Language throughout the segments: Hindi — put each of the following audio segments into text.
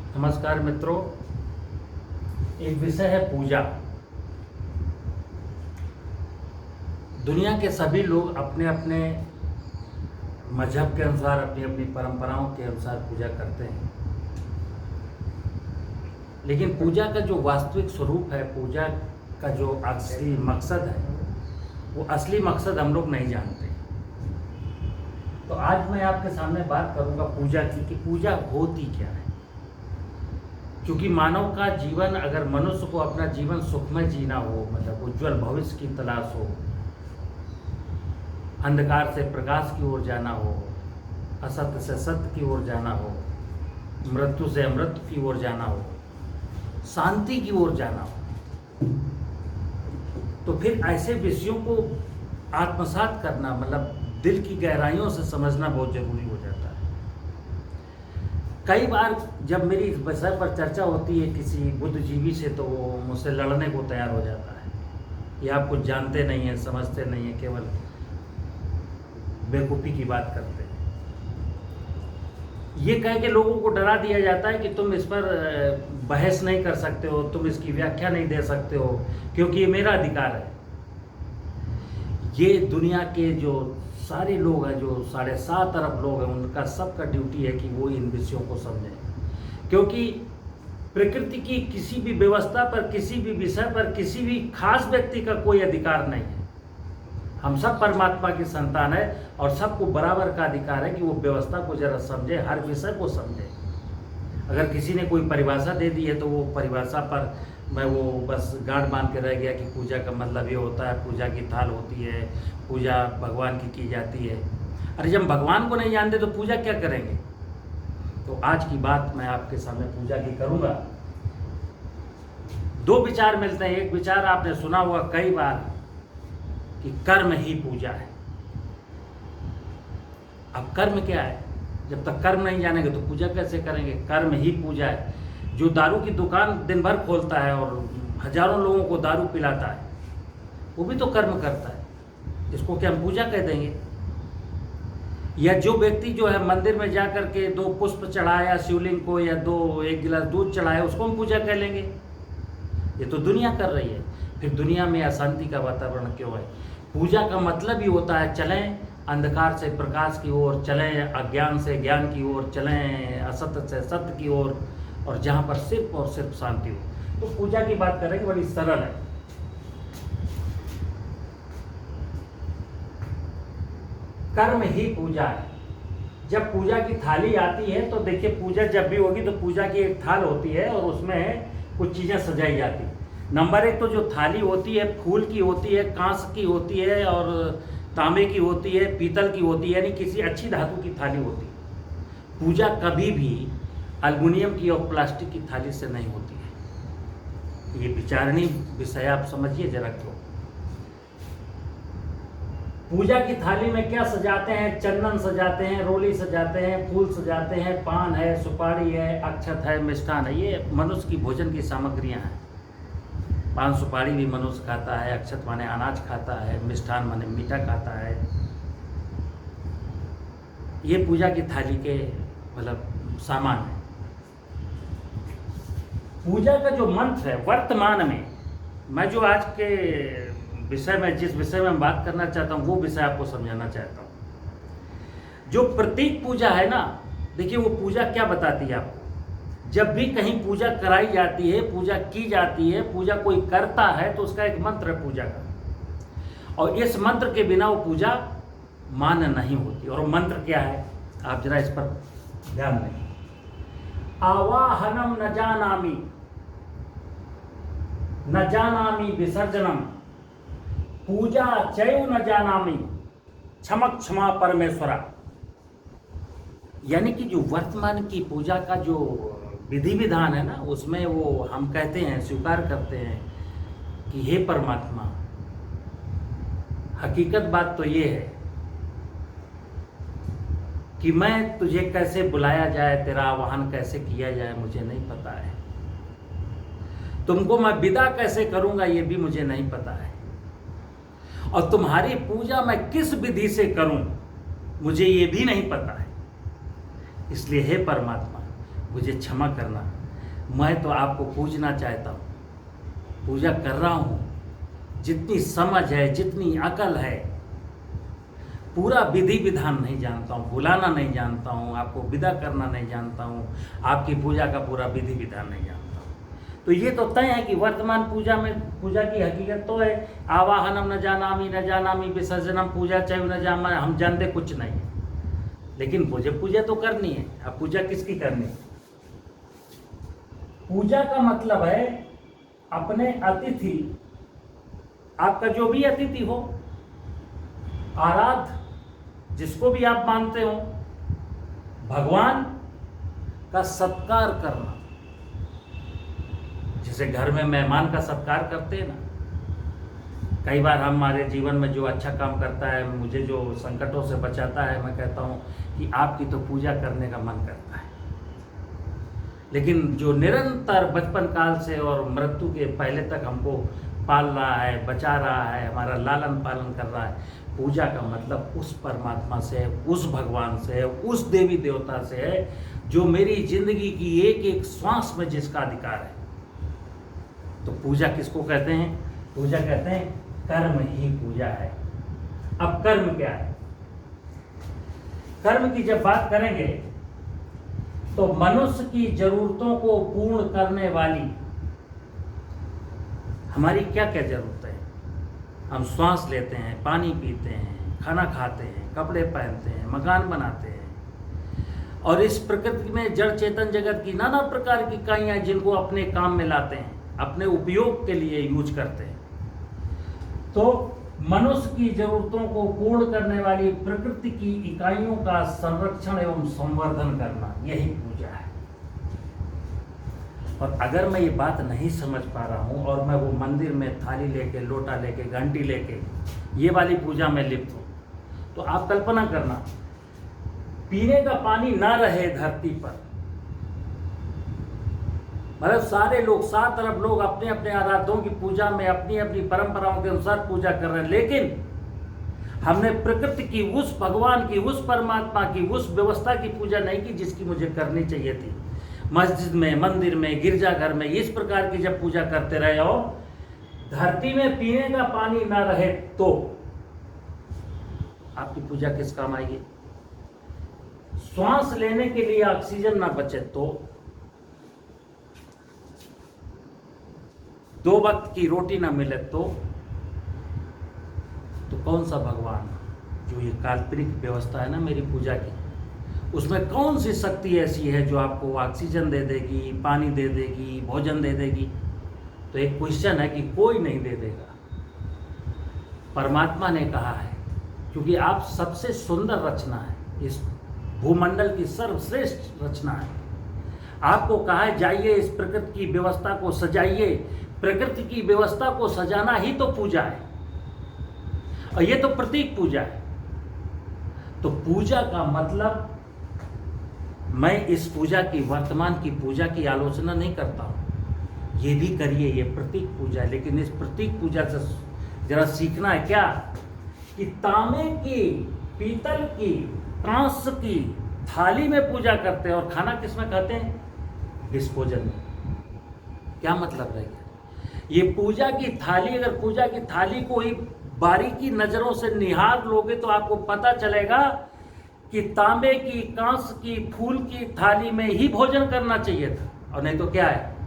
नमस्कार मित्रों। एक विषय है पूजा। दुनिया के सभी लोग अपने अपने मजहब के अनुसार, अपनी अपनी परंपराओं के अनुसार पूजा करते हैं, लेकिन पूजा का जो वास्तविक स्वरूप है, पूजा का जो असली मकसद है, वो असली मकसद हम लोग नहीं जानते। तो आज मैं आपके सामने बात करूंगा पूजा की, कि पूजा होती क्या है। क्योंकि मानव का जीवन, अगर मनुष्य को अपना जीवन सुखमय जीना हो, मतलब उज्जवल भविष्य की तलाश हो, अंधकार से प्रकाश की ओर जाना हो, असत्य से सत्य की ओर जाना हो, मृत्यु से अमृत की ओर जाना हो, शांति की ओर जाना हो, तो फिर ऐसे विषयों को आत्मसात करना, मतलब दिल की गहराइयों से समझना बहुत जरूरी हो जाता है। कई बार जब मेरी इस विषय पर चर्चा होती है किसी बुद्धिजीवी से, तो वो मुझसे लड़ने को तैयार हो जाता है। ये आप कुछ जानते नहीं हैं, समझते नहीं हैं, केवल बेवकूफ़ी की बात करते हैं। ये कह के लोगों को डरा दिया जाता है कि तुम इस पर बहस नहीं कर सकते हो, तुम इसकी व्याख्या नहीं दे सकते हो, क्योंकि ये मेरा अधिकार है। ये दुनिया के जो सारे लोग हैं, जो 7.5 अरब लोग हैं, उनका सबका ड्यूटी है कि वो इन विषयों को समझें, क्योंकि प्रकृति की किसी भी व्यवस्था पर, किसी भी विषय पर, किसी भी खास व्यक्ति का कोई अधिकार नहीं है। हम सब परमात्मा की संतान है और सबको बराबर का अधिकार है कि वो व्यवस्था को जरा समझे, हर विषय को समझे। अगर किसी ने कोई परिभाषा दे दी है तो वो परिभाषा पर मैं वो बस गांठ बांध के रह गया कि पूजा का मतलब ये होता है, पूजा की थाल होती है, पूजा भगवान की जाती है। अरे जब भगवान को नहीं जानते तो पूजा क्या करेंगे। तो आज की बात मैं आपके सामने पूजा की करूंगा। 2 विचार मिलते हैं। एक विचार आपने सुना हुआ कई बार कि कर्म ही पूजा है। अब कर्म क्या है? जब तक कर्म नहीं जानेंगे तो पूजा कैसे करेंगे। कर्म ही पूजा है। जो दारू की दुकान दिन भर खोलता है और हजारों लोगों को दारू पिलाता है, वो भी तो कर्म करता है। इसको क्या हम पूजा कह देंगे? या जो व्यक्ति जो है मंदिर में जा कर के 2 पुष्प चढ़ाया शिवलिंग को, या 1 गिलास दूध चढ़ाया, उसको हम पूजा कह लेंगे? ये तो दुनिया कर रही है। फिर दुनिया में अशांति का वातावरण क्यों है? पूजा का मतलब ही होता है चलें अंधकार से प्रकाश की ओर, चलें अज्ञान से ज्ञान की ओर, चलें असत्य से सत्य की ओर, और जहाँ पर सिर्फ और सिर्फ शांति हो। तो पूजा की बात करेंगे, बड़ी सरल है। कर्म ही पूजा है। जब पूजा की थाली आती है तो देखिए, पूजा जब भी होगी तो पूजा की एक थाल होती है और उसमें कुछ चीज़ें सजाई जाती है। नंबर 1 तो जो थाली होती है फूल की होती है, कांस की होती है, और तांबे की होती है, पीतल की होती है, यानी किसी अच्छी धातु की थाली होती है। पूजा कभी भी एल्युमिनियम की और प्लास्टिक की थाली से नहीं होती है। ये विचारणीय विषय आप समझिए जरा। क्यों पूजा की थाली में क्या सजाते हैं? चंदन सजाते हैं, रोली सजाते हैं, फूल सजाते हैं, पान है, सुपारी है, अक्षत है, मिष्ठान है। ये मनुष्य की भोजन की सामग्रियां हैं। पान सुपारी भी मनुष्य खाता है, अक्षत माने अनाज खाता है, मिष्ठान माने मीठा खाता है। ये पूजा की थाली के मतलब सामान है। पूजा का जो मंत्र है, वर्तमान में मैं जो आज के विषय में, जिस विषय में बात करना चाहता हूँ, वो विषय आपको समझाना चाहता हूँ। जो प्रतीक पूजा है ना, देखिए वो पूजा क्या बताती है आपको। जब भी कहीं पूजा कराई जाती है, पूजा की जाती है, पूजा कोई करता है, तो उसका एक मंत्र है पूजा का, और इस मंत्र के बिना वो पूजा मान्य नहीं होती। और वो मंत्र क्या है, आप जरा इस पर ध्यान दें। आवाहनम न जानामि, न जानामि विसर्जनम, पूजा चैव न जानामि, क्षमक क्षमा परमेश्वरा। यानी कि जो वर्तमान की पूजा का जो विधि विधान है ना, उसमें वो हम कहते हैं, स्वीकार करते हैं कि हे परमात्मा, हकीकत बात तो ये है कि मैं तुझे कैसे बुलाया जाए, तेरा आवाहन कैसे किया जाए, मुझे नहीं पता है। तुमको मैं विदा कैसे करूंगा, ये भी मुझे नहीं पता है। और तुम्हारी पूजा मैं किस विधि से करूं, मुझे ये भी नहीं पता है। इसलिए हे परमात्मा, मुझे क्षमा करना। मैं तो आपको पूजना चाहता हूँ, पूजा कर रहा हूँ। जितनी समझ है, जितनी अकल है, पूरा विधि विधान नहीं जानता हूँ, बुलाना नहीं जानता हूँ, आपको विदा करना नहीं जानता हूँ, आपकी पूजा का पूरा विधि विधान नहीं जानता हूँ। तो ये तो तय है कि वर्तमान पूजा में पूजा की हकीकत तो है आवाहनम न जानामी विसर्जनम पूजा चाहे न जाना, हम जानते कुछ नहीं, लेकिन मुझे पूजा तो करनी है। अब पूजा किसकी करनी है? पूजा का मतलब है अपने अतिथि, आपका जो भी अतिथि हो, आराध्य जिसको भी आप मानते हो, भगवान का सत्कार करना। जैसे घर में मेहमान का सत्कार करते हैं ना, कई बार हमारे जीवन में जो अच्छा काम करता है, मुझे जो संकटों से बचाता है, मैं कहता हूँ कि आपकी तो पूजा करने का मन करता है। लेकिन जो निरंतर बचपन काल से और मृत्यु के पहले तक हमको पाल रहा है, बचा रहा है, हमारा लालन पालन कर रहा है, पूजा का मतलब उस परमात्मा से है, उस भगवान से है, उस देवी देवता से है जो मेरी जिंदगी की एक एक श्वास में जिसका अधिकार है। तो पूजा किसको कहते हैं? पूजा कहते हैं कर्म ही पूजा है। अब कर्म क्या है? कर्म की जब बात करेंगे तो मनुष्य की जरूरतों को पूर्ण करने वाली हमारी क्या क्या जरूरत है? हम श्वास लेते हैं, पानी पीते हैं, खाना खाते हैं, कपड़े पहनते हैं, मकान बनाते हैं, और इस प्रकृति में जड़ चेतन जगत की नाना प्रकार की इकाइयां जिनको अपने काम में लाते हैं, अपने उपयोग के लिए यूज करते हैं। तो मनुष्य की जरूरतों को पूर्ण करने वाली प्रकृति की इकाइयों का संरक्षण एवं संवर्धन करना, यही पूजा है। और अगर मैं ये बात नहीं समझ पा रहा हूँ और मैं वो मंदिर में थाली लेके, लोटा लेके, घंटी लेके ये वाली पूजा में लिप्त हूँ, तो आप कल्पना करना, पीने का पानी ना रहे धरती पर, मतलब सारे लोग, सात तरफ लोग अपने अपने आराध्यों की पूजा में अपनी अपनी परंपराओं के अनुसार पूजा कर रहे हैं, लेकिन हमने प्रकृति की, उस भगवान की, उस परमात्मा की, उस व्यवस्था की पूजा नहीं की जिसकी मुझे करनी चाहिए थी। मस्जिद में, मंदिर में, गिरजाघर में इस प्रकार की जब पूजा करते रहे हो, धरती में पीने का पानी ना रहे तो आपकी पूजा किस काम आएगी? श्वास लेने के लिए ऑक्सीजन ना बचे तो, दो वक्त की रोटी ना मिले तो कौन सा भगवान, जो ये काल्पनिक व्यवस्था है ना मेरी पूजा की, उसमें कौन सी शक्ति ऐसी है जो आपको ऑक्सीजन दे देगी, पानी दे देगी, भोजन दे देगी? तो एक क्वेश्चन है कि कोई नहीं दे देगा। परमात्मा ने कहा है, क्योंकि आप सबसे सुंदर रचना है, इस भूमंडल की सर्वश्रेष्ठ रचना है। आपको कहा है जाइए इस प्रकृति की व्यवस्था को सजाइए। प्रकृति की व्यवस्था को सजाना ही तो पूजा है, और ये तो प्रतीक पूजा है। तो पूजा का मतलब, मैं इस पूजा की, वर्तमान की पूजा की आलोचना नहीं करता हूं, ये भी करिए, ये प्रतीक पूजा है, लेकिन इस प्रतीक पूजा से जरा सीखना है क्या कि तांबे की, पीतल की, कांस की थाली में पूजा करते हैं और खाना किसमें खाते हैं? डिस्पोजल में। क्या मतलब रहेगा? ये पूजा की थाली, अगर पूजा की थाली को ही बारीकी नजरों से निहार लोगे तो आपको पता चलेगा कि तांबे की, कांस की, फूल की थाली में ही भोजन करना चाहिए था, और नहीं तो क्या है,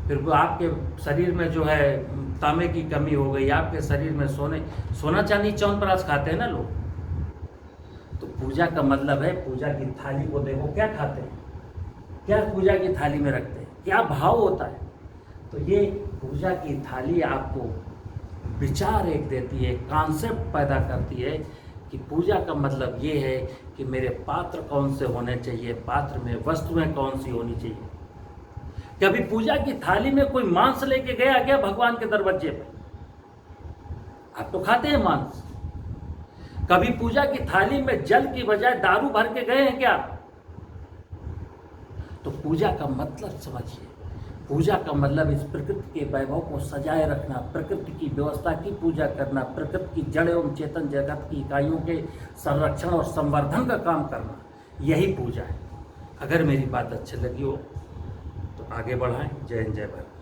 फिर आपके शरीर में जो है तांबे की कमी हो गई, आपके शरीर में सोना चांदी च्यवनप्राश खाते हैं ना लोग। तो पूजा का मतलब है, पूजा की थाली को देखो क्या खाते हैं, क्या पूजा की थाली में रखते हैं, क्या भाव होता है। तो ये पूजा की थाली आपको विचार एक देती है, कॉन्सेप्ट पैदा करती है कि पूजा का मतलब ये है कि मेरे पात्र कौन से होने चाहिए, पात्र में वस्तुएं कौन सी होनी चाहिए। कभी पूजा की थाली में कोई मांस लेके गया क्या भगवान के दरवाजे पे? आप तो खाते हैं मांस। कभी पूजा की थाली में जल की बजाय दारू भर के गए हैं क्या? तो पूजा का मतलब समझिए, पूजा का मतलब इस प्रकृति के वैभव को सजाए रखना, प्रकृति की व्यवस्था की पूजा करना, प्रकृति की जड़ एवं चेतन जगत की इकाइयों के संरक्षण और संवर्धन का काम करना, यही पूजा है। अगर मेरी बात अच्छी लगी हो तो आगे बढ़ाएं। जय हिंद, जय भारत।